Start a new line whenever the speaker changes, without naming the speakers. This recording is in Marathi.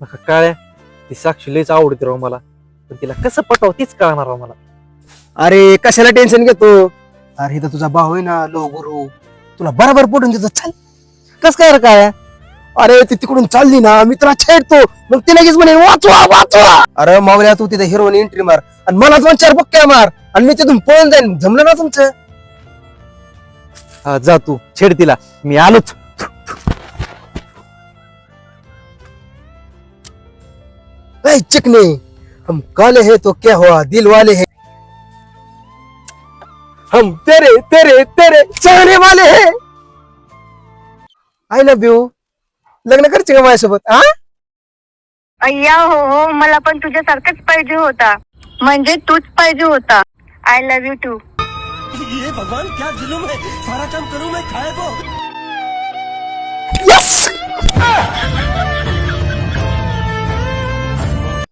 काळ्या ती साक्षी लयच आवडते राव मला, पण तिला कसं पटाव तीच कळणार राव मला.
अरे कशाला टेन्शन घेतो. अरे इथं तुझा भाऊ आहे ना लो गुरु, तुला बरोबर पडून देतो. चल. कस काय रे काय. अरे ती तिकडून चालली ना मी तुला छेडतो, मग ती लगेच म्हणे वाचवा वाचवा. अरे मावल्या तू तिथे हिरोईन एंट्री मार आणि मला 2-4 बुक्क्या मार आणि मी तिथून पळून जाईन. जमलं ना तुमचं.
हा जा तू छेड तिला, मी आलोच.
ए चिकने, हम काले हैं तो क्या हुआ, दिल वाले हैं. हम तेरे तेरे तेरे चाहने वाले हैं. I love you. लग्न करते का माझ्यासोबत. हा
अय्या हो हो, मला पण तुझ्यासारखाच पाहिजे होता, म्हणजे तूच पाहिजे होता. I love you too.
ये भगवान क्या जुलूम है, सारा काम करूं मैं खाए को.
यस.